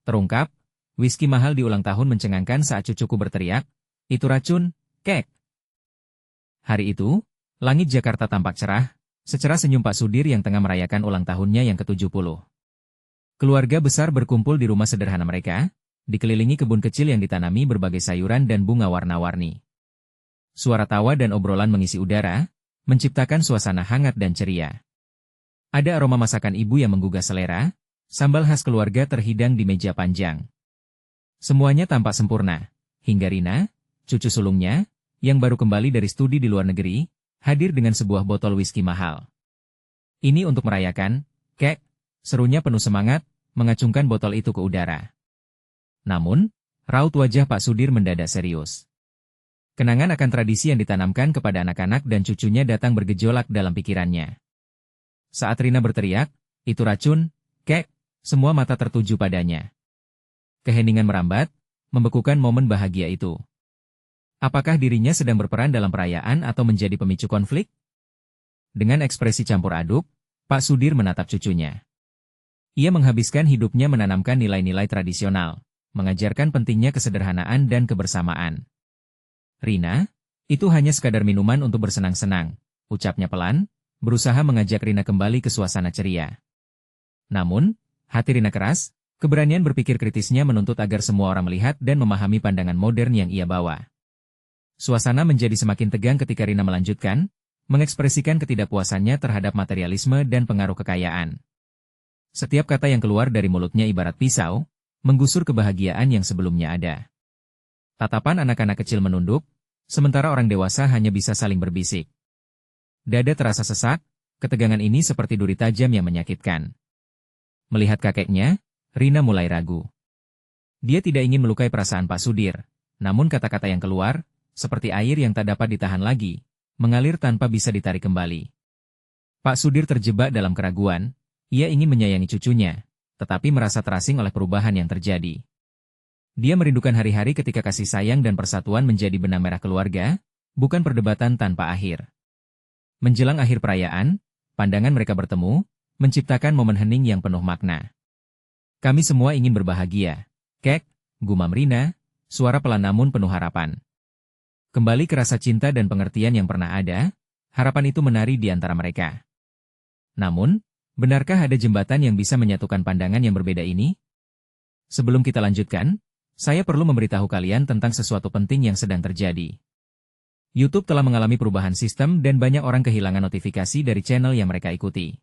Terungkap, whisky mahal di ulang tahun mencengangkan saat cucuku berteriak, "Itu racun, kek!" Hari itu, langit Jakarta tampak cerah, secerah senyum Pak Sudir yang tengah merayakan ulang tahunnya yang ke-70. Keluarga besar berkumpul di rumah sederhana mereka, dikelilingi kebun kecil yang ditanami berbagai sayuran dan bunga warna-warni. Suara tawa dan obrolan mengisi udara, menciptakan suasana hangat dan ceria. Ada aroma masakan ibu yang menggugah selera, sambal khas keluarga terhidang di meja panjang. Semuanya tampak sempurna, hingga Rina, cucu sulungnya, yang baru kembali dari studi di luar negeri, hadir dengan sebuah botol whisky mahal. "Ini untuk merayakan, kek," serunya penuh semangat, mengacungkan botol itu ke udara. Namun, raut wajah Pak Sudir mendadak serius. Kenangan akan tradisi yang ditanamkan kepada anak-anak dan cucunya datang bergejolak dalam pikirannya. Saat Rina berteriak, "Itu racun, kek," semua mata tertuju padanya. Keheningan merambat, membekukan momen bahagia itu. Apakah dirinya sedang berperan dalam perayaan atau menjadi pemicu konflik? Dengan ekspresi campur aduk, Pak Sudir menatap cucunya. Ia menghabiskan hidupnya menanamkan nilai-nilai tradisional, mengajarkan pentingnya kesederhanaan dan kebersamaan. "Rina, itu hanya sekadar minuman untuk bersenang-senang," ucapnya pelan, berusaha mengajak Rina kembali ke suasana ceria. Namun, hati Rina keras, keberanian berpikir kritisnya menuntut agar semua orang melihat dan memahami pandangan modern yang ia bawa. Suasana menjadi semakin tegang ketika Rina melanjutkan, mengekspresikan ketidakpuasannya terhadap materialisme dan pengaruh kekayaan. Setiap kata yang keluar dari mulutnya ibarat pisau, menggusur kebahagiaan yang sebelumnya ada. Tatapan anak-anak kecil menunduk, sementara orang dewasa hanya bisa saling berbisik. Dada terasa sesak, ketegangan ini seperti duri tajam yang menyakitkan. Melihat kakeknya, Rina mulai ragu. Dia tidak ingin melukai perasaan Pak Sudir, namun kata-kata yang keluar, seperti air yang tak dapat ditahan lagi, mengalir tanpa bisa ditarik kembali. Pak Sudir terjebak dalam keraguan, ia ingin menyayangi cucunya, tetapi merasa terasing oleh perubahan yang terjadi. Dia merindukan hari-hari ketika kasih sayang dan persatuan menjadi benang merah keluarga, bukan perdebatan tanpa akhir. Menjelang akhir perayaan, pandangan mereka bertemu, menciptakan momen hening yang penuh makna. "Kami semua ingin berbahagia, kek," gumam Rina, suara pelan namun penuh harapan. Kembali ke rasa cinta dan pengertian yang pernah ada, harapan itu menari di antara mereka. Namun, benarkah ada jembatan yang bisa menyatukan pandangan yang berbeda ini? Sebelum kita lanjutkan, saya perlu memberitahu kalian tentang sesuatu penting yang sedang terjadi. YouTube telah mengalami perubahan sistem dan banyak orang kehilangan notifikasi dari channel yang mereka ikuti.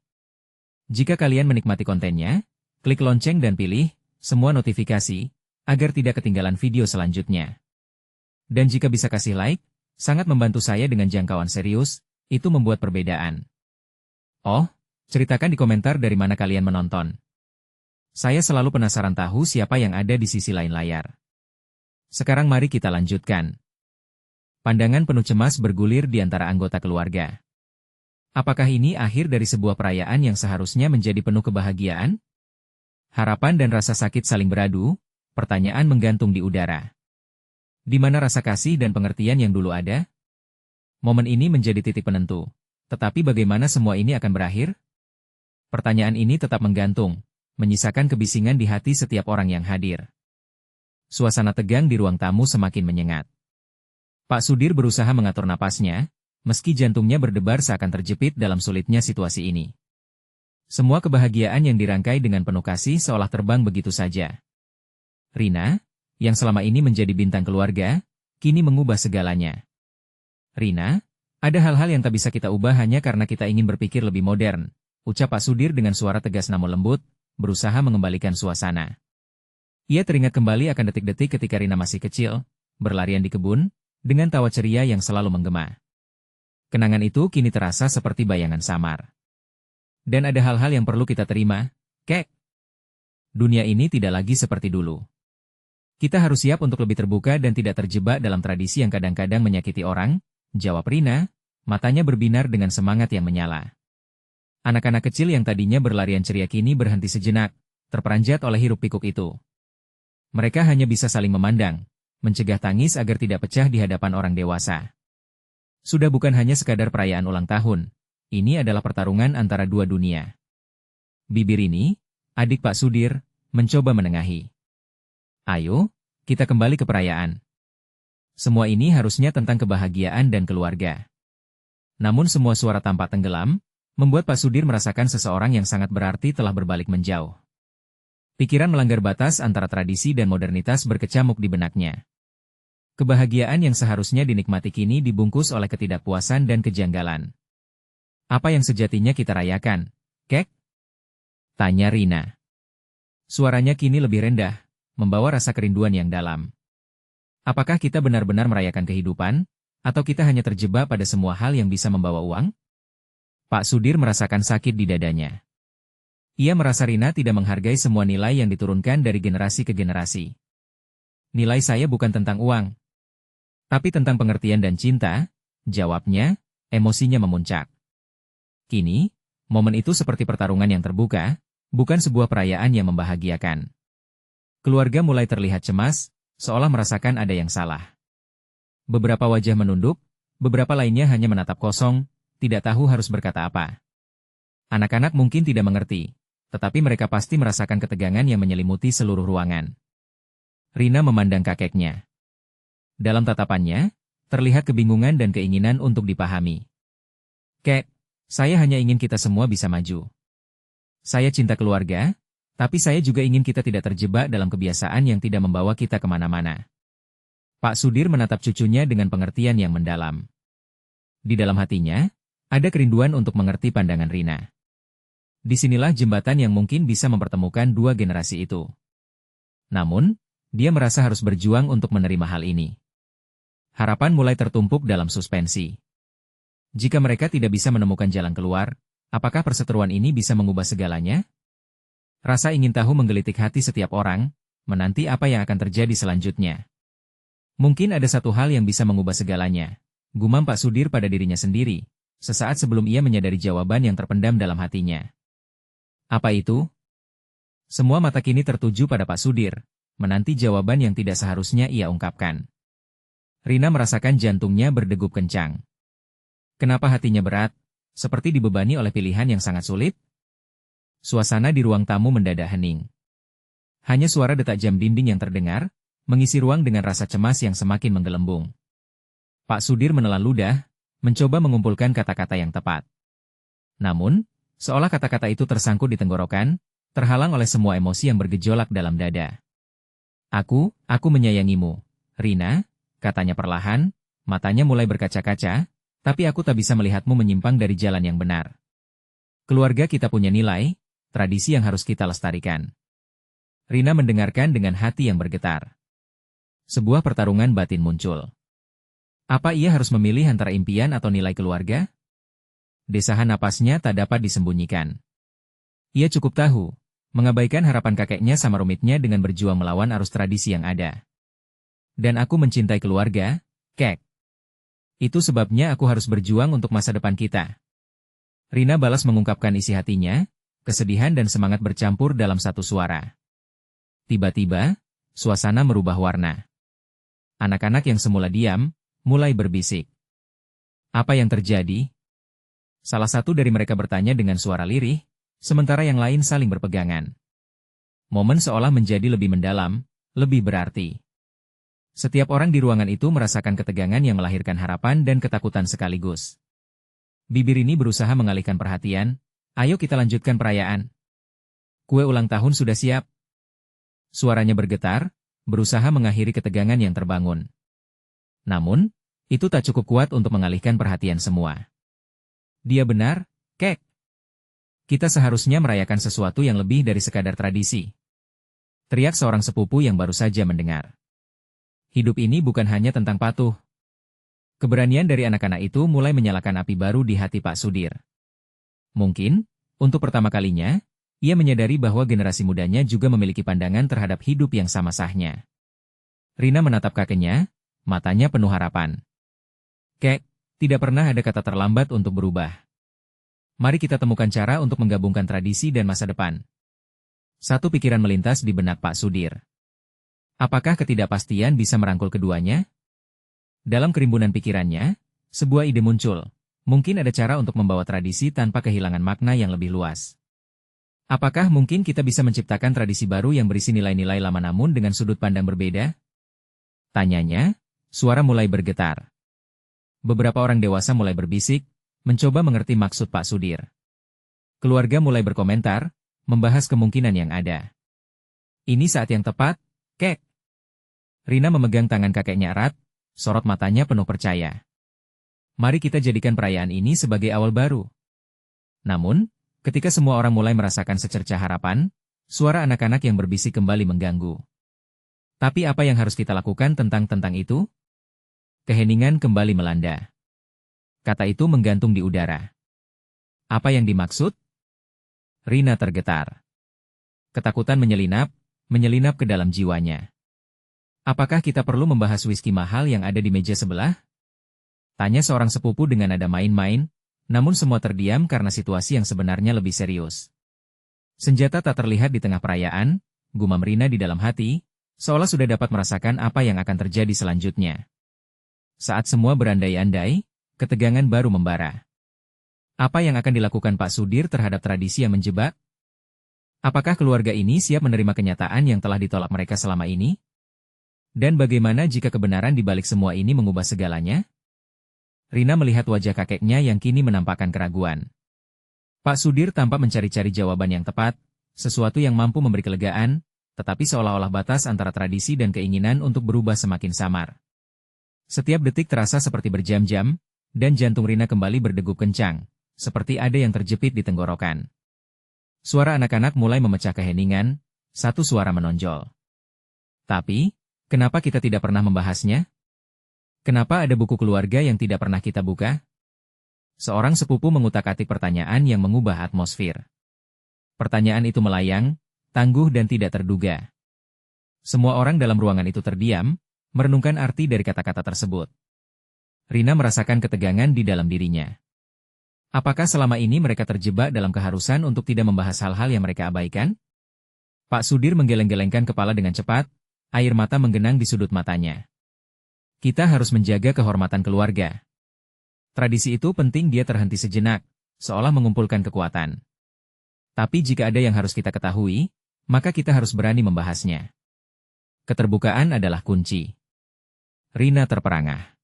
Jika kalian menikmati kontennya, klik lonceng dan pilih semua notifikasi, agar tidak ketinggalan video selanjutnya. Dan jika bisa kasih like, sangat membantu saya dengan jangkauan serius, itu membuat perbedaan. Oh, ceritakan di komentar dari mana kalian menonton. Saya selalu penasaran tahu siapa yang ada di sisi lain layar. Sekarang mari kita lanjutkan. Pandangan penuh cemas bergulir di antara anggota keluarga. Apakah ini akhir dari sebuah perayaan yang seharusnya menjadi penuh kebahagiaan? Harapan dan rasa sakit saling beradu, pertanyaan menggantung di udara. Di mana rasa kasih dan pengertian yang dulu ada? Momen ini menjadi titik penentu. Tetapi bagaimana semua ini akan berakhir? Pertanyaan ini tetap menggantung, menyisakan kebisingan di hati setiap orang yang hadir. Suasana tegang di ruang tamu semakin menyengat. Pak Sudir berusaha mengatur napasnya, meski jantungnya berdebar seakan terjepit dalam sulitnya situasi ini. Semua kebahagiaan yang dirangkai dengan penuh kasih seolah terbang begitu saja. Rina, yang selama ini menjadi bintang keluarga, kini mengubah segalanya. "Rina, ada hal-hal yang tak bisa kita ubah hanya karena kita ingin berpikir lebih modern," ucap Pak Sudir dengan suara tegas namun lembut, berusaha mengembalikan suasana. Ia teringat kembali akan detik-detik ketika Rina masih kecil, berlarian di kebun, dengan tawa ceria yang selalu menggema. Kenangan itu kini terasa seperti bayangan samar. Dan ada hal-hal yang perlu kita terima, kek. Dunia ini tidak lagi seperti dulu. Kita harus siap untuk lebih terbuka dan tidak terjebak dalam tradisi yang kadang-kadang menyakiti orang, jawab Rina, matanya berbinar dengan semangat yang menyala. Anak-anak kecil yang tadinya berlarian ceria kini berhenti sejenak, terperanjat oleh hiruk-pikuk itu. Mereka hanya bisa saling memandang, mencegah tangis agar tidak pecah di hadapan orang dewasa. Sudah bukan hanya sekadar perayaan ulang tahun, ini adalah pertarungan antara dua dunia. Bibi Rini, adik Pak Sudir, mencoba menengahi. Ayo, kita kembali ke perayaan. Semua ini harusnya tentang kebahagiaan dan keluarga. Namun semua suara tampak tenggelam, membuat Pak Sudir merasakan seseorang yang sangat berarti telah berbalik menjauh. Pikiran melanggar batas antara tradisi dan modernitas berkecamuk di benaknya. Kebahagiaan yang seharusnya dinikmati kini dibungkus oleh ketidakpuasan dan kejanggalan. Apa yang sejatinya kita rayakan, Kek? Tanya Rina. Suaranya kini lebih rendah, membawa rasa kerinduan yang dalam. Apakah kita benar-benar merayakan kehidupan, atau kita hanya terjebak pada semua hal yang bisa membawa uang? Pak Sudir merasakan sakit di dadanya. Ia merasa Rina tidak menghargai semua nilai yang diturunkan dari generasi ke generasi. Nilai saya bukan tentang uang, tapi tentang pengertian dan cinta, jawabnya, emosinya memuncak. Kini, momen itu seperti pertarungan yang terbuka, bukan sebuah perayaan yang membahagiakan. Keluarga mulai terlihat cemas, seolah merasakan ada yang salah. Beberapa wajah menunduk, beberapa lainnya hanya menatap kosong, tidak tahu harus berkata apa. Anak-anak mungkin tidak mengerti, tetapi mereka pasti merasakan ketegangan yang menyelimuti seluruh ruangan. Rina memandang kakeknya. Dalam tatapannya, terlihat kebingungan dan keinginan untuk dipahami. Kek, saya hanya ingin kita semua bisa maju. Saya cinta keluarga, tapi saya juga ingin kita tidak terjebak dalam kebiasaan yang tidak membawa kita kemana-mana. Pak Sudir menatap cucunya dengan pengertian yang mendalam. Di dalam hatinya, ada kerinduan untuk mengerti pandangan Rina. Disinilah jembatan yang mungkin bisa mempertemukan dua generasi itu. Namun, dia merasa harus berjuang untuk menerima hal ini. Harapan mulai tertumpuk dalam suspensi. Jika mereka tidak bisa menemukan jalan keluar, apakah perseteruan ini bisa mengubah segalanya? Rasa ingin tahu menggelitik hati setiap orang, menanti apa yang akan terjadi selanjutnya. Mungkin ada satu hal yang bisa mengubah segalanya, gumam Pak Sudir pada dirinya sendiri, sesaat sebelum ia menyadari jawaban yang terpendam dalam hatinya. Apa itu? Semua mata kini tertuju pada Pak Sudir, menanti jawaban yang tidak seharusnya ia ungkapkan. Rina merasakan jantungnya berdegup kencang. Kenapa hatinya berat, seperti dibebani oleh pilihan yang sangat sulit? Suasana di ruang tamu mendadak hening. Hanya suara detak jam dinding yang terdengar, mengisi ruang dengan rasa cemas yang semakin menggelembung. Pak Sudir menelan ludah, mencoba mengumpulkan kata-kata yang tepat. Namun, seolah kata-kata itu tersangkut di tenggorokan, terhalang oleh semua emosi yang bergejolak dalam dada. Aku menyayangimu, Rina, katanya perlahan, matanya mulai berkaca-kaca, tapi aku tak bisa melihatmu menyimpang dari jalan yang benar. Keluarga kita punya nilai, tradisi yang harus kita lestarikan. Rina mendengarkan dengan hati yang bergetar. Sebuah pertarungan batin muncul. Apa ia harus memilih antara impian atau nilai keluarga? Desahan napasnya tak dapat disembunyikan. Ia cukup tahu, mengabaikan harapan kakeknya sama rumitnya dengan berjuang melawan arus tradisi yang ada. Dan aku mencintai keluarga, Kek. Itu sebabnya aku harus berjuang untuk masa depan kita. Rina balas mengungkapkan isi hatinya, kesedihan dan semangat bercampur dalam satu suara. Tiba-tiba, suasana merubah warna. Anak-anak yang semula diam, mulai berbisik. Apa yang terjadi? Salah satu dari mereka bertanya dengan suara lirih, sementara yang lain saling berpegangan. Momen seolah menjadi lebih mendalam, lebih berarti. Setiap orang di ruangan itu merasakan ketegangan yang melahirkan harapan dan ketakutan sekaligus. Bibir ini berusaha mengalihkan perhatian, ayo kita lanjutkan perayaan. Kue ulang tahun sudah siap. Suaranya bergetar, berusaha mengakhiri ketegangan yang terbangun. Namun, itu tak cukup kuat untuk mengalihkan perhatian semua. Dia benar, Kek. Kita seharusnya merayakan sesuatu yang lebih dari sekadar tradisi. Teriak seorang sepupu yang baru saja mendengar. Hidup ini bukan hanya tentang patuh. Keberanian dari anak-anak itu mulai menyalakan api baru di hati Pak Sudir. Mungkin, untuk pertama kalinya, ia menyadari bahwa generasi mudanya juga memiliki pandangan terhadap hidup yang sama sahnya. Rina menatap kakeknya, matanya penuh harapan. Kek, tidak pernah ada kata terlambat untuk berubah. Mari kita temukan cara untuk menggabungkan tradisi dan masa depan. Satu pikiran melintas di benak Pak Sudir. Apakah ketidakpastian bisa merangkul keduanya? Dalam kerimbunan pikirannya, sebuah ide muncul. Mungkin ada cara untuk membawa tradisi tanpa kehilangan makna yang lebih luas. Apakah mungkin kita bisa menciptakan tradisi baru yang berisi nilai-nilai lama namun dengan sudut pandang berbeda? Tanyanya, suara mulai bergetar. Beberapa orang dewasa mulai berbisik, mencoba mengerti maksud Pak Sudir. Keluarga mulai berkomentar, membahas kemungkinan yang ada. Ini saat yang tepat, Kek. Rina memegang tangan kakeknya erat, sorot matanya penuh percaya. Mari kita jadikan perayaan ini sebagai awal baru. Namun, ketika semua orang mulai merasakan secercah harapan, suara anak-anak yang berbisik kembali mengganggu. Tapi apa yang harus kita lakukan tentang itu? Keheningan kembali melanda. Kata itu menggantung di udara. Apa yang dimaksud? Rina tergetar. Ketakutan menyelinap ke dalam jiwanya. Apakah kita perlu membahas whisky mahal yang ada di meja sebelah? Tanya seorang sepupu dengan nada main-main, namun semua terdiam karena situasi yang sebenarnya lebih serius. Senjata tak terlihat di tengah perayaan, gumam Rina di dalam hati, seolah sudah dapat merasakan apa yang akan terjadi selanjutnya. Saat semua berandai-andai, ketegangan baru membara. Apa yang akan dilakukan Pak Sudir terhadap tradisi yang menjebak? Apakah keluarga ini siap menerima kenyataan yang telah ditolak mereka selama ini? Dan bagaimana jika kebenaran di balik semua ini mengubah segalanya? Rina melihat wajah kakeknya yang kini menampakkan keraguan. Pak Sudir tampak mencari-cari jawaban yang tepat, sesuatu yang mampu memberi kelegaan, tetapi seolah-olah batas antara tradisi dan keinginan untuk berubah semakin samar. Setiap detik terasa seperti berjam-jam, dan jantung Rina kembali berdegup kencang, seperti ada yang terjepit di tenggorokan. Suara anak-anak mulai memecah keheningan, satu suara menonjol. Tapi, kenapa kita tidak pernah membahasnya? Kenapa ada buku keluarga yang tidak pernah kita buka? Seorang sepupu mengutak-atik pertanyaan yang mengubah atmosfer. Pertanyaan itu melayang, tangguh dan tidak terduga. Semua orang dalam ruangan itu terdiam, merenungkan arti dari kata-kata tersebut. Rina merasakan ketegangan di dalam dirinya. Apakah selama ini mereka terjebak dalam keharusan untuk tidak membahas hal-hal yang mereka abaikan? Pak Sudir menggeleng-gelengkan kepala dengan cepat, air mata menggenang di sudut matanya. Kita harus menjaga kehormatan keluarga. Tradisi itu penting. Dia terhenti sejenak, seolah mengumpulkan kekuatan. Tapi jika ada yang harus kita ketahui, maka kita harus berani membahasnya. Keterbukaan adalah kunci. Rina terperangah.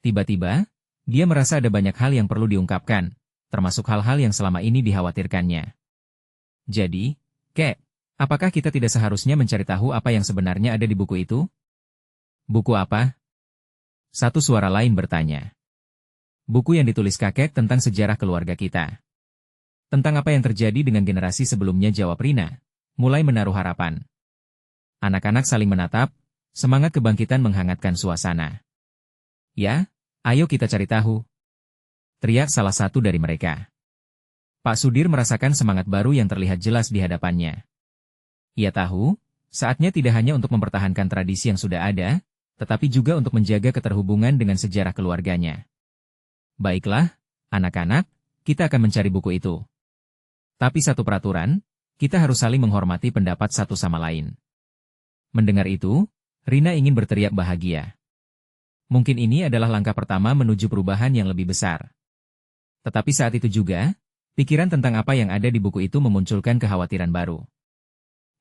Tiba-tiba, dia merasa ada banyak hal yang perlu diungkapkan, termasuk hal-hal yang selama ini dikhawatirkannya. Jadi, Kek, apakah kita tidak seharusnya mencari tahu apa yang sebenarnya ada di buku itu? Buku apa? Satu suara lain bertanya. Buku yang ditulis kakek tentang sejarah keluarga kita. Tentang apa yang terjadi dengan generasi sebelumnya, jawab Rina, mulai menaruh harapan. Anak-anak saling menatap, semangat kebangkitan menghangatkan suasana. Ya, ayo kita cari tahu, teriak salah satu dari mereka. Pak Sudir merasakan semangat baru yang terlihat jelas di hadapannya. Ia tahu, saatnya tidak hanya untuk mempertahankan tradisi yang sudah ada, tetapi juga untuk menjaga keterhubungan dengan sejarah keluarganya. Baiklah, anak-anak, kita akan mencari buku itu. Tapi satu peraturan, kita harus saling menghormati pendapat satu sama lain. Mendengar itu, Rina ingin berteriak bahagia. Mungkin ini adalah langkah pertama menuju perubahan yang lebih besar. Tetapi saat itu juga, pikiran tentang apa yang ada di buku itu memunculkan kekhawatiran baru.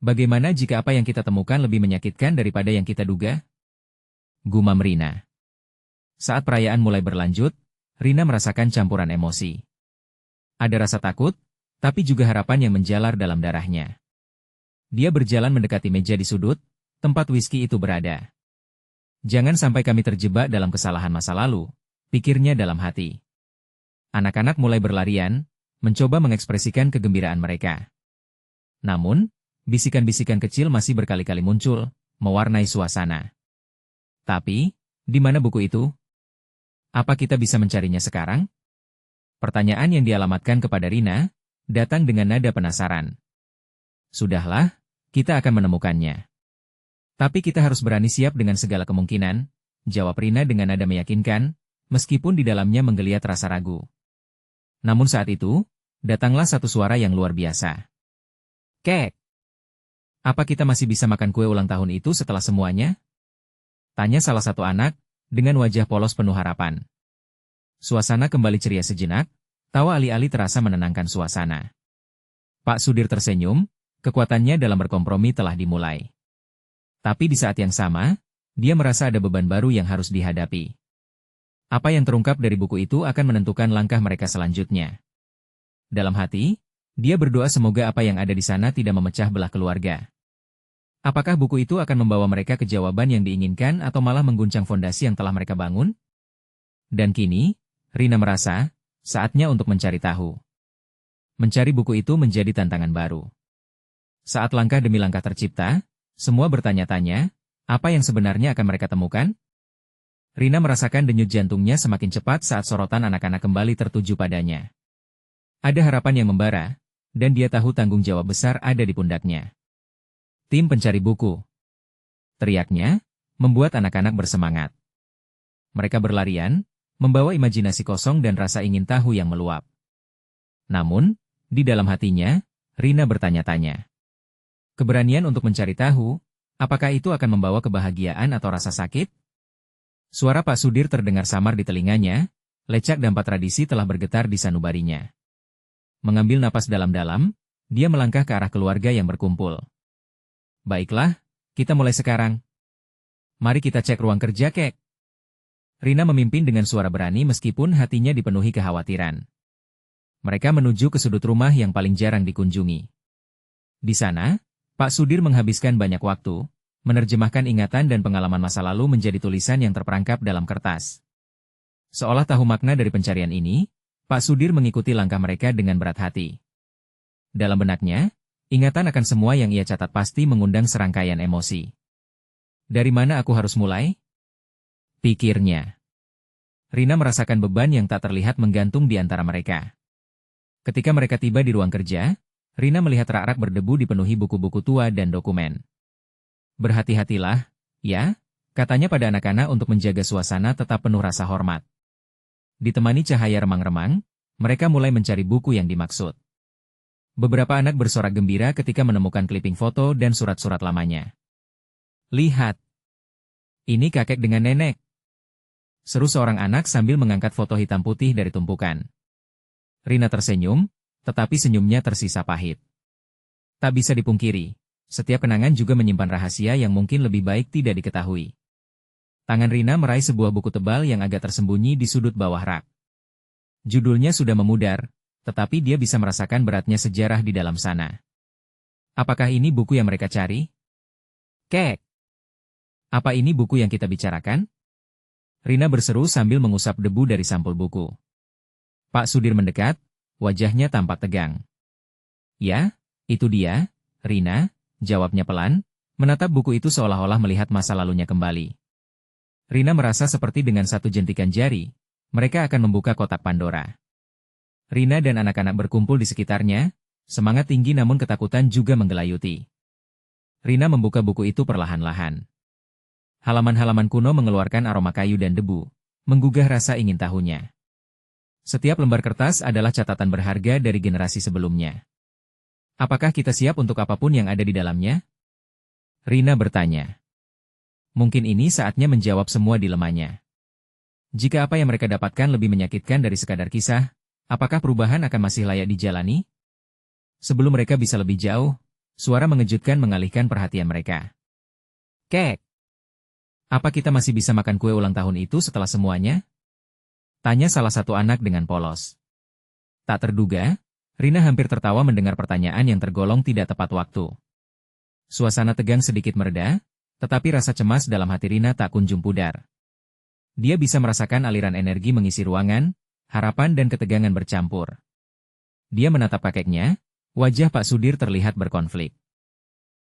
Bagaimana jika apa yang kita temukan lebih menyakitkan daripada yang kita duga? Gumam Rina. Saat perayaan mulai berlanjut, Rina merasakan campuran emosi. Ada rasa takut, tapi juga harapan yang menjalar dalam darahnya. Dia berjalan mendekati meja di sudut, tempat whisky itu berada. Jangan sampai kami terjebak dalam kesalahan masa lalu, pikirnya dalam hati. Anak-anak mulai berlarian, mencoba mengekspresikan kegembiraan mereka. Namun, bisikan-bisikan kecil masih berkali-kali muncul, mewarnai suasana. Tapi, di mana buku itu? Apa kita bisa mencarinya sekarang? Pertanyaan yang dialamatkan kepada Rina, datang dengan nada penasaran. Sudahlah, kita akan menemukannya. Tapi kita harus berani siap dengan segala kemungkinan, jawab Rina dengan nada meyakinkan, meskipun di dalamnya menggeliat rasa ragu. Namun saat itu, datanglah satu suara yang luar biasa. Kek! Apa kita masih bisa makan kue ulang tahun itu setelah semuanya? Tanya salah satu anak, dengan wajah polos penuh harapan. Suasana kembali ceria sejenak, tawa alih-alih terasa menenangkan suasana. Pak Sudir tersenyum, kekuatannya dalam berkompromi telah dimulai. Tapi di saat yang sama, dia merasa ada beban baru yang harus dihadapi. Apa yang terungkap dari buku itu akan menentukan langkah mereka selanjutnya. Dalam hati, dia berdoa semoga apa yang ada di sana tidak memecah belah keluarga. Apakah buku itu akan membawa mereka ke jawaban yang diinginkan atau malah mengguncang fondasi yang telah mereka bangun? Dan kini, Rina merasa, saatnya untuk mencari tahu. Mencari buku itu menjadi tantangan baru. Saat langkah demi langkah tercipta, semua bertanya-tanya, apa yang sebenarnya akan mereka temukan? Rina merasakan denyut jantungnya semakin cepat saat sorotan anak-anak kembali tertuju padanya. Ada harapan yang membara, dan dia tahu tanggung jawab besar ada di pundaknya. Tim pencari buku. Teriaknya, membuat anak-anak bersemangat. Mereka berlarian, membawa imajinasi kosong dan rasa ingin tahu yang meluap. Namun, di dalam hatinya, Rina bertanya-tanya. Keberanian untuk mencari tahu, apakah itu akan membawa kebahagiaan atau rasa sakit? Suara Pak Sudir terdengar samar di telinganya, lecak dampak tradisi telah bergetar di sanubarinya. Mengambil napas dalam-dalam, dia melangkah ke arah keluarga yang berkumpul. Baiklah, kita mulai sekarang. Mari kita cek ruang kerja, Kek. Rina memimpin dengan suara berani meskipun hatinya dipenuhi kekhawatiran. Mereka menuju ke sudut rumah yang paling jarang dikunjungi. Di sana, Pak Sudir menghabiskan banyak waktu, menerjemahkan ingatan dan pengalaman masa lalu menjadi tulisan yang terperangkap dalam kertas. Seolah tahu makna dari pencarian ini, Pak Sudir mengikuti langkah mereka dengan berat hati. Dalam benaknya, ingatan akan semua yang ia catat pasti mengundang serangkaian emosi. Dari mana aku harus mulai? Pikirnya. Rina merasakan beban yang tak terlihat menggantung di antara mereka. Ketika mereka tiba di ruang kerja, Rina melihat rak-rak berdebu dipenuhi buku-buku tua dan dokumen. Berhati-hatilah, ya, katanya pada anak-anak untuk menjaga suasana tetap penuh rasa hormat. Ditemani cahaya remang-remang, mereka mulai mencari buku yang dimaksud. Beberapa anak bersorak gembira ketika menemukan kliping foto dan surat-surat lamanya. Lihat. Ini kakek dengan nenek. Seru seorang anak sambil mengangkat foto hitam putih dari tumpukan. Rina tersenyum, tetapi senyumnya tersisa pahit. Tak bisa dipungkiri, setiap kenangan juga menyimpan rahasia yang mungkin lebih baik tidak diketahui. Tangan Rina meraih sebuah buku tebal yang agak tersembunyi di sudut bawah rak. Judulnya sudah memudar, tetapi dia bisa merasakan beratnya sejarah di dalam sana. Apakah ini buku yang mereka cari? Kek! Apa ini buku yang kita bicarakan? Rina berseru sambil mengusap debu dari sampul buku. Pak Sudir mendekat, wajahnya tampak tegang. Ya, itu dia, Rina, jawabnya pelan, menatap buku itu seolah-olah melihat masa lalunya kembali. Rina merasa seperti dengan satu jentikan jari, mereka akan membuka kotak Pandora. Rina dan anak-anak berkumpul di sekitarnya, semangat tinggi namun ketakutan juga menggelayuti. Rina membuka buku itu perlahan-lahan. Halaman-halaman kuno mengeluarkan aroma kayu dan debu, menggugah rasa ingin tahunya. Setiap lembar kertas adalah catatan berharga dari generasi sebelumnya. Apakah kita siap untuk apapun yang ada di dalamnya? Rina bertanya. Mungkin ini saatnya menjawab semua dilemanya. Jika apa yang mereka dapatkan lebih menyakitkan dari sekadar kisah, apakah perubahan akan masih layak dijalani? Sebelum mereka bisa lebih jauh, suara mengejutkan mengalihkan perhatian mereka. Kek! Apa kita masih bisa makan kue ulang tahun itu setelah semuanya? Tanya salah satu anak dengan polos. Tak terduga, Rina hampir tertawa mendengar pertanyaan yang tergolong tidak tepat waktu. Suasana tegang sedikit mereda, tetapi rasa cemas dalam hati Rina tak kunjung pudar. Dia bisa merasakan aliran energi mengisi ruangan, harapan dan ketegangan bercampur. Dia menatap kakeknya, wajah Pak Sudir terlihat berkonflik.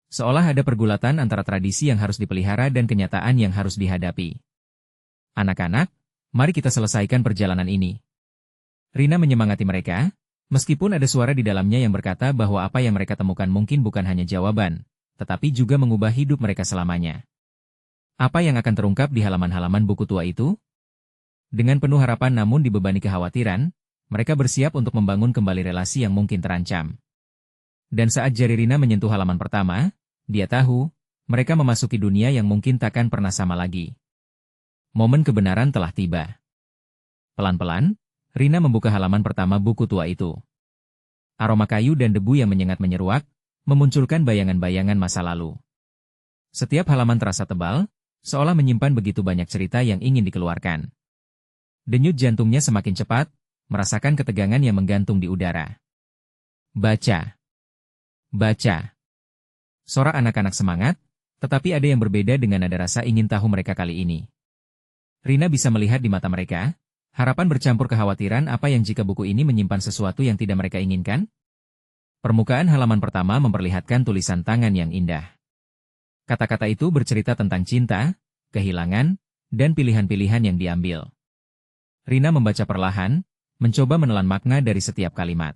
Seolah ada pergulatan antara tradisi yang harus dipelihara dan kenyataan yang harus dihadapi. Anak-anak, mari kita selesaikan perjalanan ini. Rina menyemangati mereka, meskipun ada suara di dalamnya yang berkata bahwa apa yang mereka temukan mungkin bukan hanya jawaban, tetapi juga mengubah hidup mereka selamanya. Apa yang akan terungkap di halaman-halaman buku tua itu? Dengan penuh harapan namun dibebani kekhawatiran, mereka bersiap untuk membangun kembali relasi yang mungkin terancam. Dan saat jari Rina menyentuh halaman pertama, dia tahu, mereka memasuki dunia yang mungkin takkan pernah sama lagi. Momen kebenaran telah tiba. Pelan-pelan, Rina membuka halaman pertama buku tua itu. Aroma kayu dan debu yang menyengat menyeruak, memunculkan bayangan-bayangan masa lalu. Setiap halaman terasa tebal, seolah menyimpan begitu banyak cerita yang ingin dikeluarkan. Denyut jantungnya semakin cepat, merasakan ketegangan yang menggantung di udara. Baca. Baca. Sorak anak-anak semangat, tetapi ada yang berbeda dengan nada rasa ingin tahu mereka kali ini. Rina bisa melihat di mata mereka, harapan bercampur kekhawatiran apa yang jika buku ini menyimpan sesuatu yang tidak mereka inginkan? Permukaan halaman pertama memperlihatkan tulisan tangan yang indah. Kata-kata itu bercerita tentang cinta, kehilangan, dan pilihan-pilihan yang diambil. Rina membaca perlahan, mencoba menelan makna dari setiap kalimat.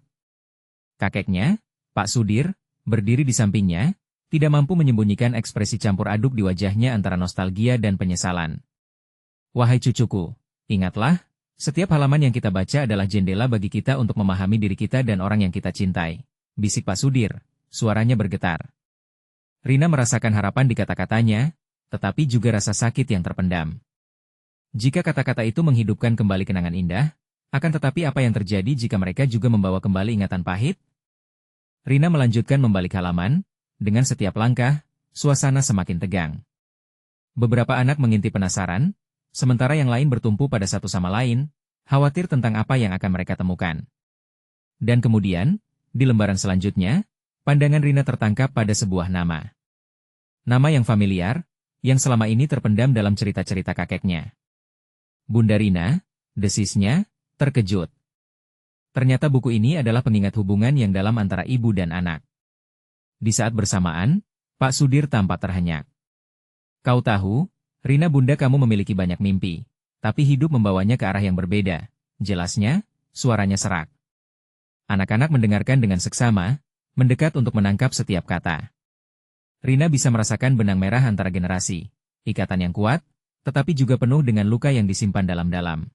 Kakeknya, Pak Sudir, berdiri di sampingnya, tidak mampu menyembunyikan ekspresi campur aduk di wajahnya antara nostalgia dan penyesalan. Wahai cucuku, ingatlah, setiap halaman yang kita baca adalah jendela bagi kita untuk memahami diri kita dan orang yang kita cintai. Bisik Pak Sudir, suaranya bergetar. Rina merasakan harapan di kata-katanya, tetapi juga rasa sakit yang terpendam. Jika kata-kata itu menghidupkan kembali kenangan indah, akan tetapi apa yang terjadi jika mereka juga membawa kembali ingatan pahit? Rina melanjutkan membalik halaman, dengan setiap langkah, suasana semakin tegang. Beberapa anak mengintip penasaran, sementara yang lain bertumpu pada satu sama lain, khawatir tentang apa yang akan mereka temukan. Dan kemudian, di lembaran selanjutnya, pandangan Rina tertangkap pada sebuah nama. Nama yang familiar, yang selama ini terpendam dalam cerita-cerita kakeknya. Bunda Rina, desisnya, terkejut. Ternyata buku ini adalah pengingat hubungan yang dalam antara ibu dan anak. Di saat bersamaan, Pak Sudir tampak terhenyak. Kau tahu, Rina bunda kamu memiliki banyak mimpi, tapi hidup membawanya ke arah yang berbeda. Jelasnya, suaranya serak. Anak-anak mendengarkan dengan seksama, mendekat untuk menangkap setiap kata. Rina bisa merasakan benang merah antara generasi, ikatan yang kuat, tetapi juga penuh dengan luka yang disimpan dalam-dalam.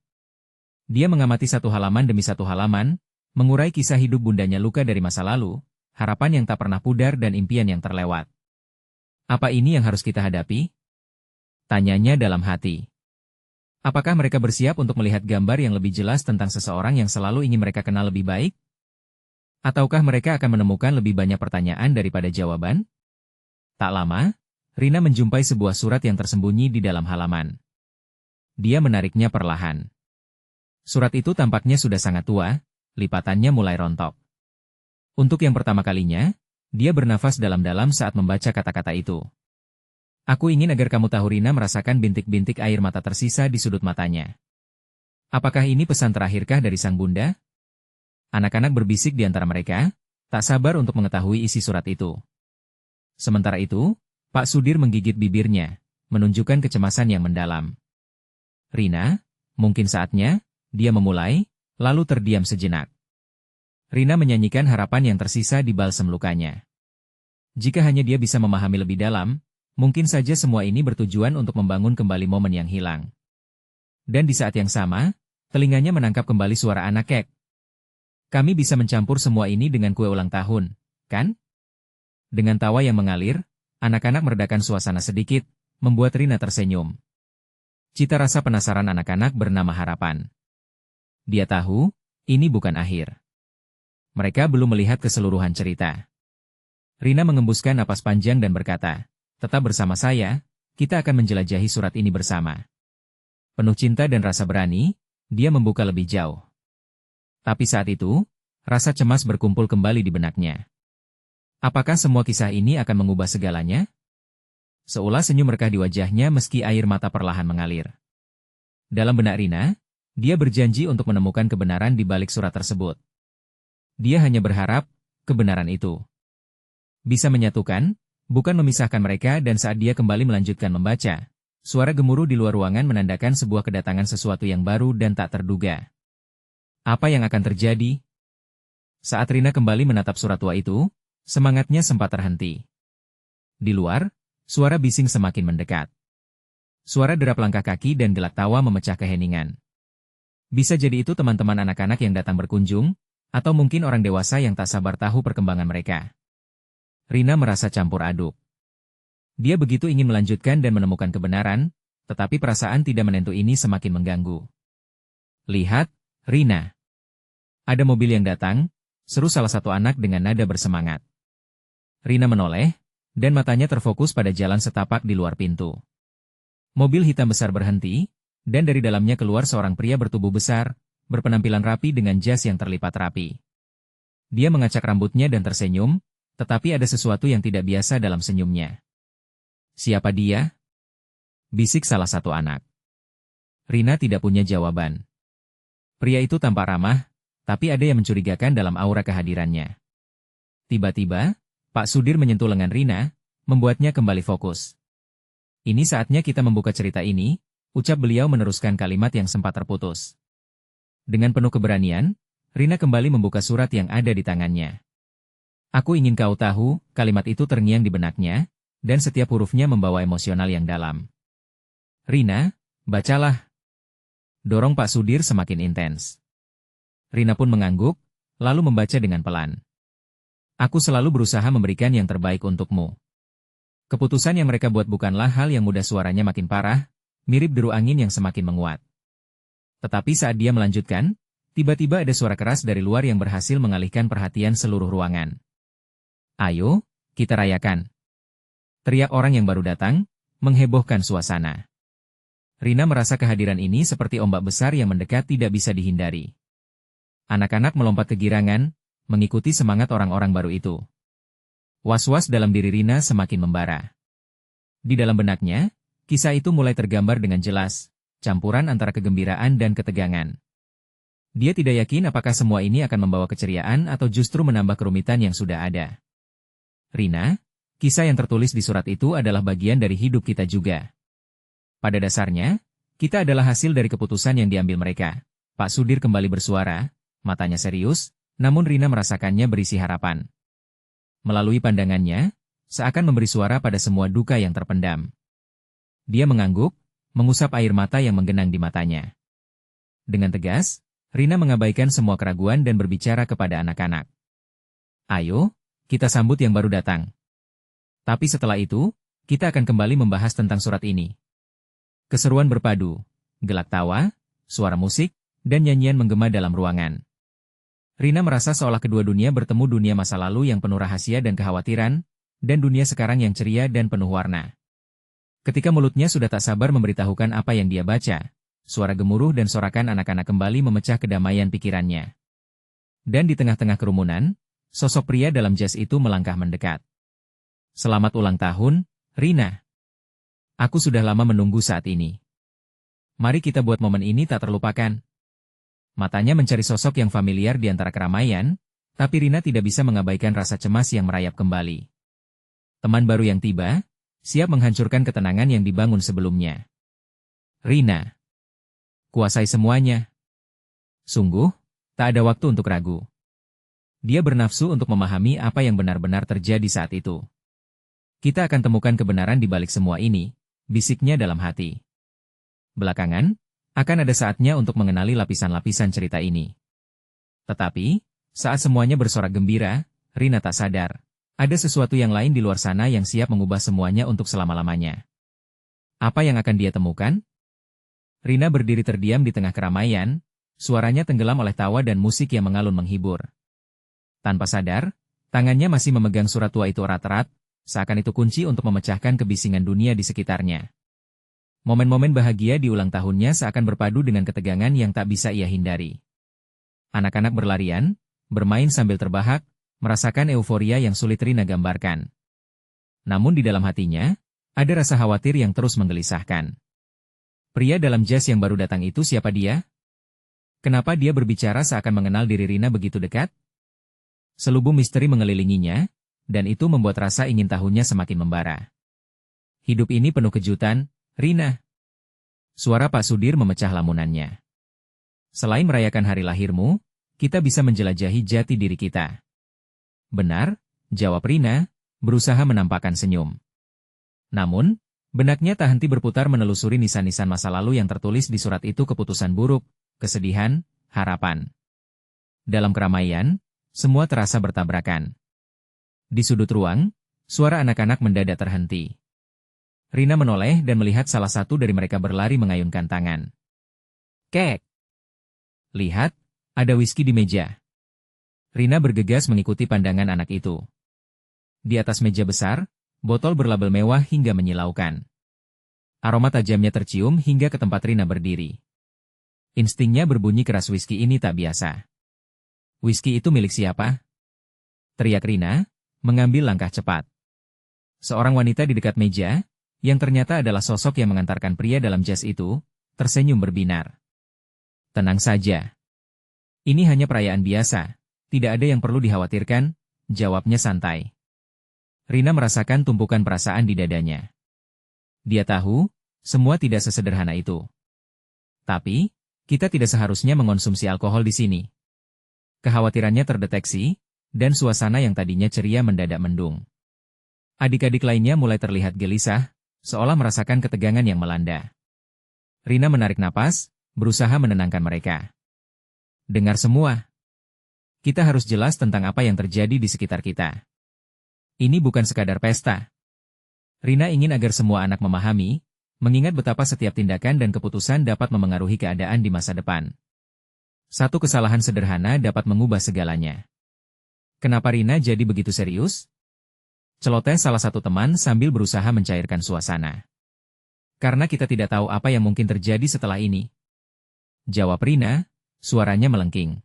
Dia mengamati satu halaman demi satu halaman, mengurai kisah hidup bundanya luka dari masa lalu, harapan yang tak pernah pudar dan impian yang terlewat. Apa ini yang harus kita hadapi? Tanyanya dalam hati. Apakah mereka bersiap untuk melihat gambar yang lebih jelas tentang seseorang yang selalu ingin mereka kenal lebih baik? Ataukah mereka akan menemukan lebih banyak pertanyaan daripada jawaban? Tak lama, Rina menjumpai sebuah surat yang tersembunyi di dalam halaman. Dia menariknya perlahan. Surat itu tampaknya sudah sangat tua, lipatannya mulai rontok. Untuk yang pertama kalinya, dia bernafas dalam-dalam saat membaca kata-kata itu. Aku ingin agar kamu tahu. Rina merasakan bintik-bintik air mata tersisa di sudut matanya. Apakah ini pesan terakhirkah dari sang bunda? Anak-anak berbisik di antara mereka, tak sabar untuk mengetahui isi surat itu. Sementara itu, Pak Sudir menggigit bibirnya, menunjukkan kecemasan yang mendalam. Rina, mungkin saatnya, dia memulai, lalu terdiam sejenak. Rina menyanyikan harapan yang tersisa di balsam lukanya. Jika hanya dia bisa memahami lebih dalam, mungkin saja semua ini bertujuan untuk membangun kembali momen yang hilang. Dan di saat yang sama, telinganya menangkap kembali suara anak Kek. Kami bisa mencampur semua ini dengan kue ulang tahun, kan? Dengan tawa yang mengalir, anak-anak meredakan suasana sedikit, membuat Rina tersenyum. Cita rasa penasaran anak-anak bernama harapan. Dia tahu, ini bukan akhir. Mereka belum melihat keseluruhan cerita. Rina mengembuskan napas panjang dan berkata, tetap bersama saya, kita akan menjelajahi surat ini bersama. Penuh cinta dan rasa berani, dia membuka lebih jauh. Tapi saat itu, rasa cemas berkumpul kembali di benaknya. Apakah semua kisah ini akan mengubah segalanya? Seulas senyum merekah di wajahnya meski air mata perlahan mengalir. Dalam benak Rina, dia berjanji untuk menemukan kebenaran di balik surat tersebut. Dia hanya berharap, kebenaran itu bisa menyatukan, bukan memisahkan mereka. Dan saat dia kembali melanjutkan membaca, suara gemuruh di luar ruangan menandakan sebuah kedatangan sesuatu yang baru dan tak terduga. Apa yang akan terjadi? Saat Rina kembali menatap surat tua itu, semangatnya sempat terhenti. Di luar, suara bising semakin mendekat. Suara derap langkah kaki dan gelak tawa memecah keheningan. Bisa jadi itu teman-teman anak-anak yang datang berkunjung, atau mungkin orang dewasa yang tak sabar tahu perkembangan mereka. Rina merasa campur aduk. Dia begitu ingin melanjutkan dan menemukan kebenaran, tetapi perasaan tidak menentu ini semakin mengganggu. Lihat, Rina. Ada mobil yang datang, seru salah satu anak dengan nada bersemangat. Rina menoleh, dan matanya terfokus pada jalan setapak di luar pintu. Mobil hitam besar berhenti, dan dari dalamnya keluar seorang pria bertubuh besar, berpenampilan rapi dengan jas yang terlipat rapi. Dia mengacak rambutnya dan tersenyum, tetapi ada sesuatu yang tidak biasa dalam senyumnya. "Siapa dia?" bisik salah satu anak. Rina tidak punya jawaban. Pria itu tampak ramah, tapi ada yang mencurigakan dalam aura kehadirannya. Tiba-tiba, Pak Sudir menyentuh lengan Rina, membuatnya kembali fokus. "Ini saatnya kita membuka cerita ini," ucap beliau meneruskan kalimat yang sempat terputus. Dengan penuh keberanian, Rina kembali membuka surat yang ada di tangannya. "Aku ingin kau tahu," kalimat itu terngiang di benaknya, dan setiap hurufnya membawa emosional yang dalam. "Rina, bacalah," dorong Pak Sudir semakin intens. Rina pun mengangguk, lalu membaca dengan pelan. "Aku selalu berusaha memberikan yang terbaik untukmu." Keputusan yang mereka buat bukanlah hal yang mudah, suaranya makin parah, mirip deru angin yang semakin menguat. Tetapi saat dia melanjutkan, tiba-tiba ada suara keras dari luar yang berhasil mengalihkan perhatian seluruh ruangan. "Ayo, kita rayakan!" teriak orang yang baru datang, menghebohkan suasana. Rina merasa kehadiran ini seperti ombak besar yang mendekat tidak bisa dihindari. Anak-anak melompat kegirangan, mengikuti semangat orang-orang baru itu. Was-was dalam diri Rina semakin membara. Di dalam benaknya, kisah itu mulai tergambar dengan jelas, campuran antara kegembiraan dan ketegangan. Dia tidak yakin apakah semua ini akan membawa keceriaan atau justru menambah kerumitan yang sudah ada. "Rina, kisah yang tertulis di surat itu adalah bagian dari hidup kita juga. Pada dasarnya, kita adalah hasil dari keputusan yang diambil mereka." Pak Sudir kembali bersuara, matanya serius, namun Rina merasakannya berisi harapan. Melalui pandangannya, seakan memberi suara pada semua duka yang terpendam. Dia mengangguk, mengusap air mata yang menggenang di matanya. Dengan tegas, Rina mengabaikan semua keraguan dan berbicara kepada anak-anak. "Ayo, kita sambut yang baru datang. Tapi setelah itu, kita akan kembali membahas tentang surat ini." Keseruan berpadu, gelak tawa, suara musik, dan nyanyian menggema dalam ruangan. Rina merasa seolah kedua dunia bertemu, dunia masa lalu yang penuh rahasia dan kekhawatiran, dan dunia sekarang yang ceria dan penuh warna. Ketika mulutnya sudah tak sabar memberitahukan apa yang dia baca, suara gemuruh dan sorakan anak-anak kembali memecah kedamaian pikirannya. Dan di tengah-tengah kerumunan, sosok pria dalam jas itu melangkah mendekat. "Selamat ulang tahun, Rina. Aku sudah lama menunggu saat ini. Mari kita buat momen ini tak terlupakan." Matanya mencari sosok yang familiar di antara keramaian, tapi Rina tidak bisa mengabaikan rasa cemas yang merayap kembali. Teman baru yang tiba, siap menghancurkan ketenangan yang dibangun sebelumnya. "Rina, kuasai semuanya." Sungguh, tak ada waktu untuk ragu. Dia bernafsu untuk memahami apa yang benar-benar terjadi saat itu. "Kita akan temukan kebenaran di balik semua ini," bisiknya dalam hati. Belakangan, akan ada saatnya untuk mengenali lapisan-lapisan cerita ini. Tetapi, saat semuanya bersorak gembira, Rina tak sadar, ada sesuatu yang lain di luar sana yang siap mengubah semuanya untuk selama-lamanya. Apa yang akan dia temukan? Rina berdiri terdiam di tengah keramaian, suaranya tenggelam oleh tawa dan musik yang mengalun menghibur. Tanpa sadar, tangannya masih memegang surat tua itu erat-erat, seakan itu kunci untuk memecahkan kebisingan dunia di sekitarnya. Momen-momen bahagia di ulang tahunnya seakan berpadu dengan ketegangan yang tak bisa ia hindari. Anak-anak berlarian, bermain sambil terbahak, merasakan euforia yang sulit Rina gambarkan. Namun di dalam hatinya, ada rasa khawatir yang terus menggelisahkan. Pria dalam jas yang baru datang itu siapa dia? Kenapa dia berbicara seakan mengenal diri Rina begitu dekat? Selubung misteri mengelilinginya, dan itu membuat rasa ingin tahunya semakin membara. Hidup ini penuh kejutan, Rina. Suara Pak Sudir memecah lamunannya. Selain merayakan hari lahirmu, kita bisa menjelajahi jati diri kita. Benar, jawab Rina, berusaha menampakkan senyum. Namun, benaknya tak henti berputar menelusuri nisan-nisan masa lalu yang tertulis di surat itu, keputusan buruk, kesedihan, harapan. Dalam keramaian, semua terasa bertabrakan. Di sudut ruang, suara anak-anak mendadak terhenti. Rina menoleh dan melihat salah satu dari mereka berlari mengayunkan tangan. Kek! Lihat, ada whisky di meja. Rina bergegas mengikuti pandangan anak itu. Di atas meja besar, botol berlabel mewah hingga menyilaukan. Aroma tajamnya tercium hingga ke tempat Rina berdiri. Instingnya berbunyi keras, whisky ini tak biasa. Whisky itu milik siapa? Teriak Rina, mengambil langkah cepat. Seorang wanita di dekat meja, yang ternyata adalah sosok yang mengantarkan pria dalam jas itu, tersenyum berbinar. Tenang saja. Ini hanya perayaan biasa, tidak ada yang perlu dikhawatirkan, jawabnya santai. Rina merasakan tumpukan perasaan di dadanya. Dia tahu, semua tidak sesederhana itu. Tapi, kita tidak seharusnya mengonsumsi alkohol di sini. Kekhawatirannya terdeteksi, dan suasana yang tadinya ceria mendadak mendung. Adik-adik lainnya mulai terlihat gelisah, seolah merasakan ketegangan yang melanda. Rina menarik napas, berusaha menenangkan mereka. Dengar semua. Kita harus jelas tentang apa yang terjadi di sekitar kita. Ini bukan sekadar pesta. Rina ingin agar semua anak memahami, mengingat betapa setiap tindakan dan keputusan dapat memengaruhi keadaan di masa depan. Satu kesalahan sederhana dapat mengubah segalanya. Kenapa Rina jadi begitu serius? Celoteh salah satu teman sambil berusaha mencairkan suasana. Karena kita tidak tahu apa yang mungkin terjadi setelah ini. Jawab Rina, suaranya melengking.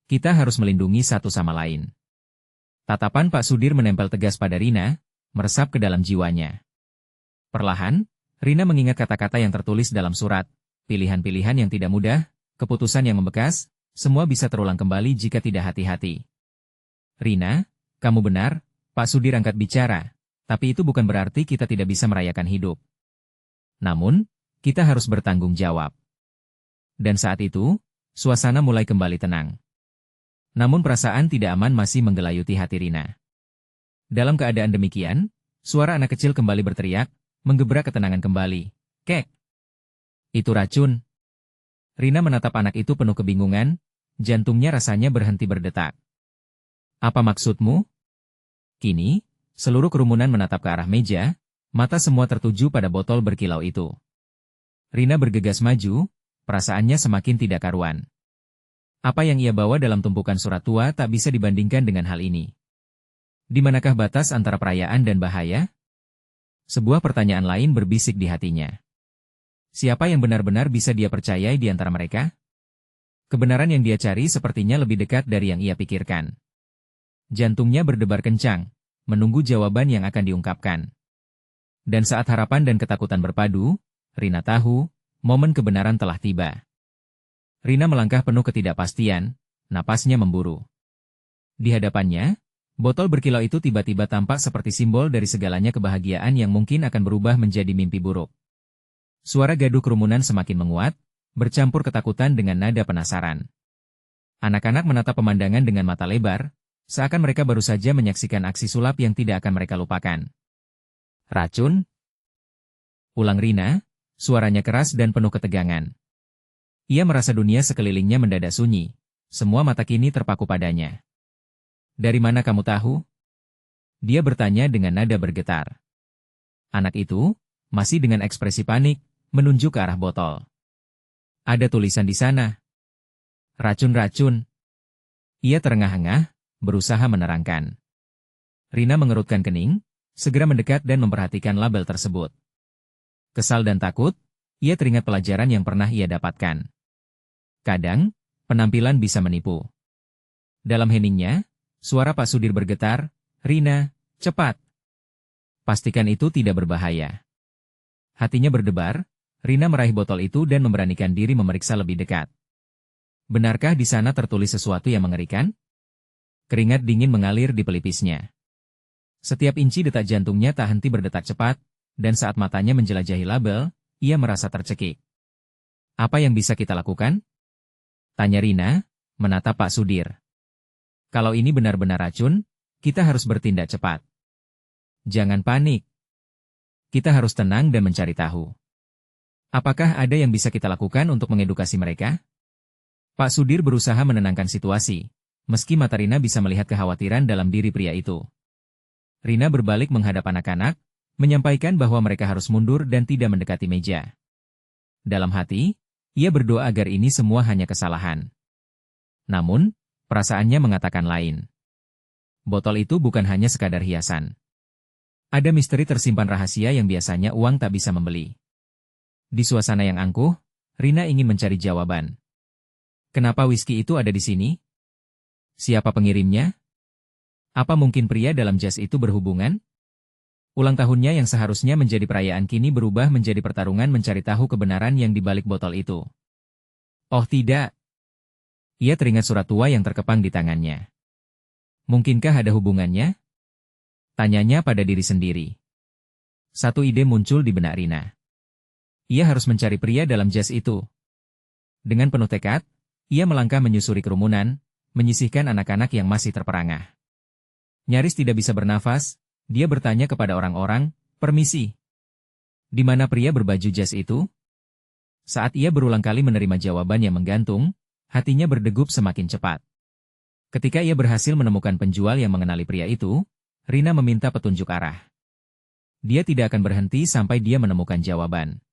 Kita harus melindungi satu sama lain. Tatapan Pak Sudir menempel tegas pada Rina, meresap ke dalam jiwanya. Perlahan, Rina mengingat kata-kata yang tertulis dalam surat, pilihan-pilihan yang tidak mudah, keputusan yang membekas, semua bisa terulang kembali jika tidak hati-hati. Rina, kamu benar, Pak Sudir angkat bicara, tapi itu bukan berarti kita tidak bisa merayakan hidup. Namun, kita harus bertanggung jawab. Dan saat itu, suasana mulai kembali tenang. Namun perasaan tidak aman masih menggelayuti hati Rina. Dalam keadaan demikian, suara anak kecil kembali berteriak, menggebrak ketenangan kembali. Kek! Itu racun. Rina menatap anak itu penuh kebingungan, jantungnya rasanya berhenti berdetak. Apa maksudmu? Kini, seluruh kerumunan menatap ke arah meja, mata semua tertuju pada botol berkilau itu. Rina bergegas maju, perasaannya semakin tidak karuan. Apa yang ia bawa dalam tumpukan surat tua tak bisa dibandingkan dengan hal ini. Di manakah batas antara perayaan dan bahaya? Sebuah pertanyaan lain berbisik di hatinya. Siapa yang benar-benar bisa dia percayai di antara mereka? Kebenaran yang dia cari sepertinya lebih dekat dari yang ia pikirkan. Jantungnya berdebar kencang, menunggu jawaban yang akan diungkapkan. Dan saat harapan dan ketakutan berpadu, Rina tahu, momen kebenaran telah tiba. Rina melangkah penuh ketidakpastian, napasnya memburu. Di hadapannya, botol berkilau itu tiba-tiba tampak seperti simbol dari segalanya kebahagiaan yang mungkin akan berubah menjadi mimpi buruk. Suara gaduh kerumunan semakin menguat, bercampur ketakutan dengan nada penasaran. Anak-anak menatap pemandangan dengan mata lebar, seakan mereka baru saja menyaksikan aksi sulap yang tidak akan mereka lupakan. Racun? Ulang Rina, suaranya keras dan penuh ketegangan. Ia merasa dunia sekelilingnya mendadak sunyi, semua mata kini terpaku padanya. Dari mana kamu tahu? Dia bertanya dengan nada bergetar. Anak itu, masih dengan ekspresi panik, menunjuk ke arah botol. Ada tulisan di sana. Racun-racun. Ia terengah-engah, berusaha menerangkan. Rina mengerutkan kening, segera mendekat dan memperhatikan label tersebut. Kesal dan takut, ia teringat pelajaran yang pernah ia dapatkan. Kadang, penampilan bisa menipu. Dalam heningnya, suara Pak Sudir bergetar, Rina, cepat. Pastikan itu tidak berbahaya. Hatinya berdebar, Rina meraih botol itu dan memberanikan diri memeriksa lebih dekat. Benarkah di sana tertulis sesuatu yang mengerikan? Keringat dingin mengalir di pelipisnya. Setiap inci detak jantungnya tak henti berdetak cepat, dan saat matanya menjelajahi label, ia merasa tercekik. Apa yang bisa kita lakukan? Tanya Rina, menatap Pak Sudir. Kalau ini benar-benar racun, kita harus bertindak cepat. Jangan panik. Kita harus tenang dan mencari tahu. Apakah ada yang bisa kita lakukan untuk mengedukasi mereka? Pak Sudir berusaha menenangkan situasi, meski mata Rina bisa melihat kekhawatiran dalam diri pria itu. Rina berbalik menghadap anak-anak, menyampaikan bahwa mereka harus mundur dan tidak mendekati meja. Dalam hati, ia berdoa agar ini semua hanya kesalahan. Namun, Perasaannya mengatakan lain. Botol itu bukan hanya sekadar hiasan. Ada misteri tersimpan rahasia yang biasanya uang tak bisa membeli. Di suasana yang angkuh, Rina ingin mencari jawaban. Kenapa whisky itu ada di sini? Siapa pengirimnya? Apa mungkin pria dalam jas itu berhubungan? Ulang tahunnya yang seharusnya menjadi perayaan kini berubah menjadi pertarungan mencari tahu kebenaran yang dibalik botol itu. Oh tidak. Ia teringat surat tua yang terkepang di tangannya. Mungkinkah ada hubungannya? Tanyanya pada diri sendiri. Satu ide muncul di benak Rina. Ia harus mencari pria dalam jas itu. Dengan penuh tekad, ia melangkah menyusuri kerumunan, menyisihkan anak-anak yang masih terperangah. Nyaris tidak bisa bernafas, dia bertanya kepada orang-orang, "Permisi, di mana pria berbaju jas itu?" Saat ia berulang kali menerima jawaban yang menggantung, hatinya berdegup semakin cepat. Ketika ia berhasil menemukan penjual yang mengenali pria itu, Rina meminta petunjuk arah. Dia tidak akan berhenti sampai dia menemukan jawaban.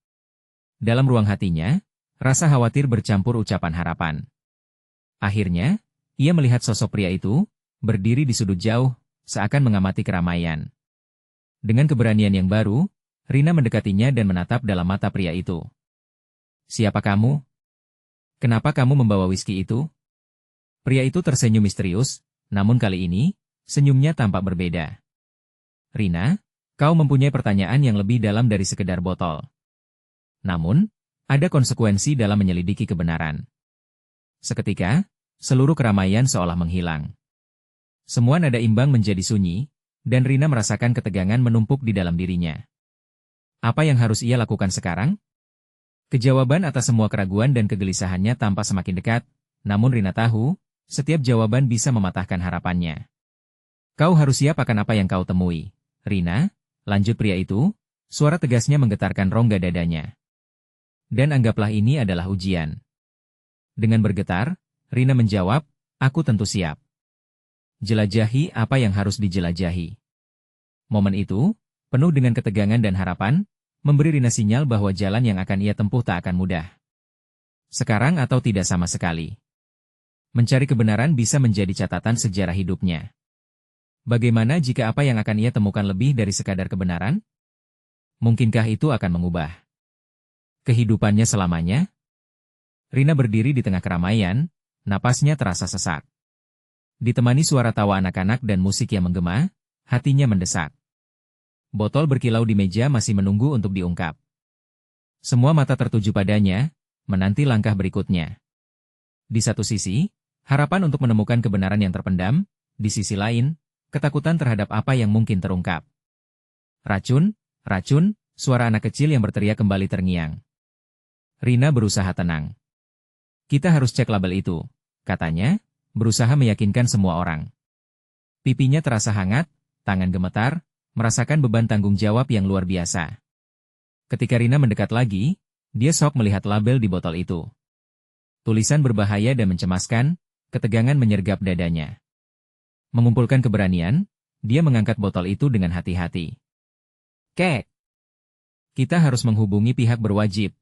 Dalam ruang hatinya, rasa khawatir bercampur ucapan harapan. Akhirnya, ia melihat sosok pria itu, berdiri di sudut jauh, seakan mengamati keramaian. Dengan keberanian yang baru, Rina mendekatinya dan menatap dalam mata pria itu. "Siapa kamu? Kenapa kamu membawa whisky itu?" Pria itu tersenyum misterius, namun kali ini, senyumnya tampak berbeda. "Rina, kau mempunyai pertanyaan yang lebih dalam dari sekedar botol. Namun, ada konsekuensi dalam menyelidiki kebenaran." Seketika, seluruh keramaian seolah menghilang. Semua nada imbang menjadi sunyi, dan Rina merasakan ketegangan menumpuk di dalam dirinya. Apa yang harus ia lakukan sekarang? Kejawaban atas semua keraguan dan kegelisahannya tampak semakin dekat, namun Rina tahu, setiap jawaban bisa mematahkan harapannya. "Kau harus siap akan apa yang kau temui, Rina," lanjut pria itu, suara tegasnya menggetarkan rongga dadanya. "Dan anggaplah ini adalah ujian." Dengan bergetar, Rina menjawab, "Aku tentu siap." Jelajahi apa yang harus dijelajahi. Momen itu, penuh dengan ketegangan dan harapan, memberi Rina sinyal bahwa jalan yang akan ia tempuh tak akan mudah. Sekarang atau tidak sama sekali. Mencari kebenaran bisa menjadi catatan sejarah hidupnya. Bagaimana jika apa yang akan ia temukan lebih dari sekadar kebenaran? Mungkinkah itu akan mengubah kehidupannya selamanya? Rina berdiri di tengah keramaian, napasnya terasa sesak. Ditemani suara tawa anak-anak dan musik yang menggema, hatinya mendesak. Botol berkilau di meja masih menunggu untuk diungkap. Semua mata tertuju padanya, menanti langkah berikutnya. Di satu sisi, harapan untuk menemukan kebenaran yang terpendam, di sisi lain, ketakutan terhadap apa yang mungkin terungkap. "Racun, racun," suara anak kecil yang berteriak kembali terngiang. Rina berusaha tenang. "Kita harus cek label itu," katanya, berusaha meyakinkan semua orang. Pipinya terasa hangat, tangan gemetar, merasakan beban tanggung jawab yang luar biasa. Ketika Rina mendekat lagi, dia shock melihat label di botol itu. Tulisan berbahaya dan mencemaskan, ketegangan menyergap dadanya. Mengumpulkan keberanian, dia mengangkat botol itu dengan hati-hati. "Kek! Kita harus menghubungi pihak berwajib.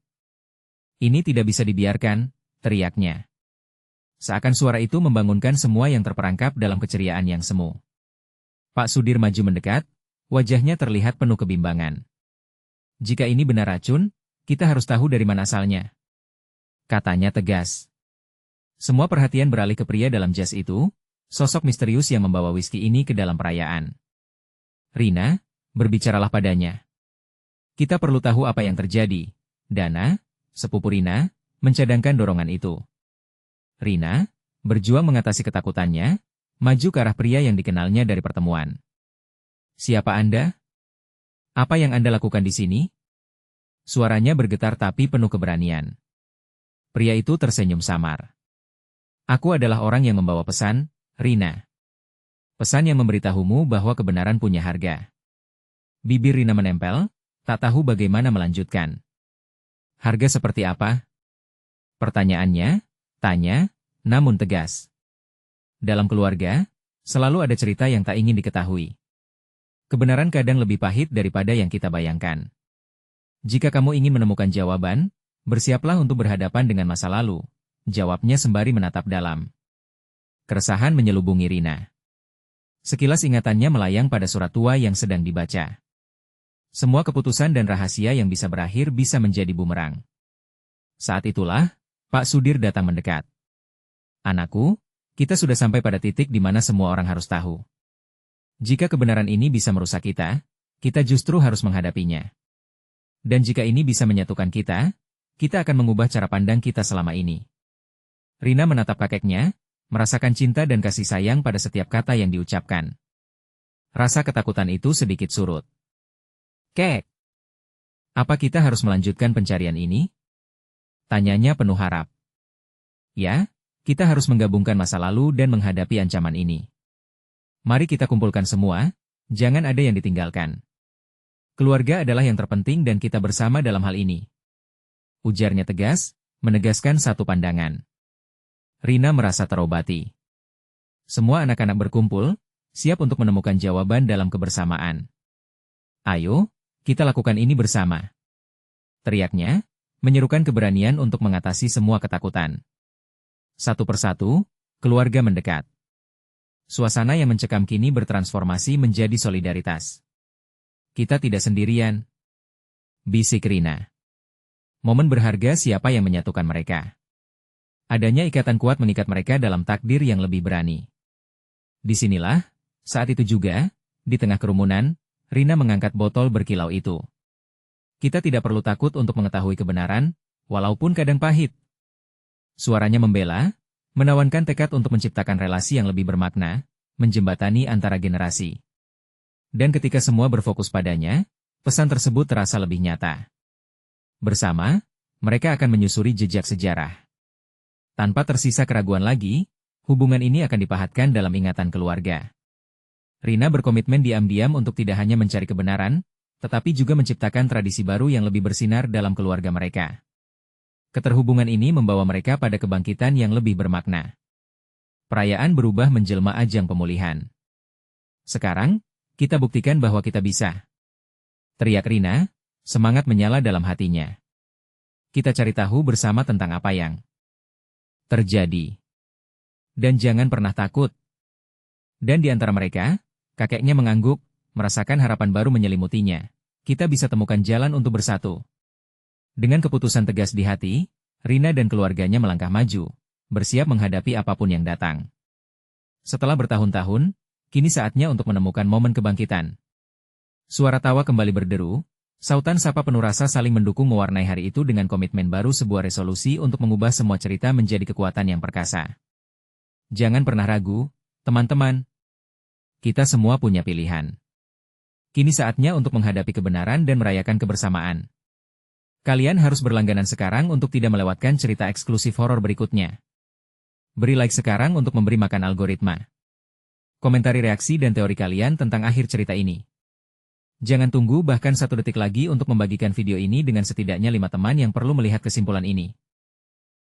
Ini tidak bisa dibiarkan," teriaknya. Seakan suara itu membangunkan semua yang terperangkap dalam keceriaan yang semu. Pak Sudir maju mendekat, wajahnya terlihat penuh kebimbangan. "Jika ini benar racun, kita harus tahu dari mana asalnya," katanya tegas. Semua perhatian beralih ke pria dalam jas itu, sosok misterius yang membawa whisky ini ke dalam perayaan. "Rina, berbicaralah padanya. Kita perlu tahu apa yang terjadi." Dana, sepupu Rina, mencadangkan dorongan itu. Rina, berjuang mengatasi ketakutannya, maju ke arah pria yang dikenalnya dari pertemuan. "Siapa Anda? Apa yang Anda lakukan di sini?" Suaranya bergetar tapi penuh keberanian. Pria itu tersenyum samar. "Aku adalah orang yang membawa pesan, Rina. Pesan yang memberitahumu bahwa kebenaran punya harga." Bibir Rina menempel, tak tahu bagaimana melanjutkan. "Harga seperti apa?" Pertanyaannya, tanya, namun tegas. Dalam keluarga, selalu ada cerita yang tak ingin diketahui. Kebenaran kadang lebih pahit daripada yang kita bayangkan. Jika kamu ingin menemukan jawaban, bersiaplah untuk berhadapan dengan masa lalu, jawabnya sembari menatap dalam. Keresahan menyelubungi Rina. Sekilas ingatannya melayang pada surat tua yang sedang dibaca. Semua keputusan dan rahasia yang bisa berakhir bisa menjadi bumerang. Saat itulah, Pak Sudir datang mendekat. Anakku, kita sudah sampai pada titik di mana semua orang harus tahu. Jika kebenaran ini bisa merusak kita, kita justru harus menghadapinya. Dan jika ini bisa menyatukan kita akan mengubah cara pandang kita selama ini. Rina menatap kakeknya, merasakan cinta dan kasih sayang pada setiap kata yang diucapkan. Rasa ketakutan itu sedikit surut. Kek, apa kita harus melanjutkan pencarian ini? Tanyanya penuh harap. Ya, kita harus menggabungkan masa lalu dan menghadapi ancaman ini. Mari kita kumpulkan semua, jangan ada yang ditinggalkan. Keluarga adalah yang terpenting dan kita bersama dalam hal ini. Ujarnya tegas, menegaskan satu pandangan. Rina merasa terobati. Semua anak-anak berkumpul, siap untuk menemukan jawaban dalam kebersamaan. Ayo, kita lakukan ini bersama. Teriaknya, menyerukan keberanian untuk mengatasi semua ketakutan. Satu persatu, keluarga mendekat. Suasana yang mencekam kini bertransformasi menjadi solidaritas. Kita tidak sendirian. Bisik Rina. Momen berharga siapa yang menyatukan mereka. Adanya ikatan kuat mengikat mereka dalam takdir yang lebih berani. Disinilah, saat itu juga, di tengah kerumunan, Rina mengangkat botol berkilau itu. Kita tidak perlu takut untuk mengetahui kebenaran, walaupun kadang pahit. Suaranya membela, menawankan tekad untuk menciptakan relasi yang lebih bermakna, menjembatani antara generasi. Dan ketika semua berfokus padanya, pesan tersebut terasa lebih nyata. Bersama, mereka akan menyusuri jejak sejarah. Tanpa tersisa keraguan lagi, hubungan ini akan dipahatkan dalam ingatan keluarga. Rina berkomitmen diam-diam untuk tidak hanya mencari kebenaran, tetapi juga menciptakan tradisi baru yang lebih bersinar dalam keluarga mereka. Keterhubungan ini membawa mereka pada kebangkitan yang lebih bermakna. Perayaan berubah menjelma ajang pemulihan. Sekarang, kita buktikan bahwa kita bisa. Teriak Rina, semangat menyala dalam hatinya. Kita cari tahu bersama tentang apa yang terjadi. Dan jangan pernah takut. Dan di antara mereka, kakeknya mengangguk, merasakan harapan baru menyelimutinya. Kita bisa temukan jalan untuk bersatu. Dengan keputusan tegas di hati, Rina dan keluarganya melangkah maju, bersiap menghadapi apapun yang datang. Setelah bertahun-tahun, kini saatnya untuk menemukan momen kebangkitan. Suara tawa kembali berderu, sautan sapa penuh rasa saling mendukung mewarnai hari itu dengan komitmen baru sebuah resolusi untuk mengubah semua cerita menjadi kekuatan yang perkasa. Jangan pernah ragu, teman-teman. Kita semua punya pilihan. Kini saatnya untuk menghadapi kebenaran dan merayakan kebersamaan. Kalian harus berlangganan sekarang untuk tidak melewatkan cerita eksklusif horor berikutnya. Beri like sekarang untuk memberi makan algoritma. Komentari reaksi dan teori kalian tentang akhir cerita ini. Jangan tunggu bahkan 1 detik lagi untuk membagikan video ini dengan setidaknya 5 teman yang perlu melihat kesimpulan ini.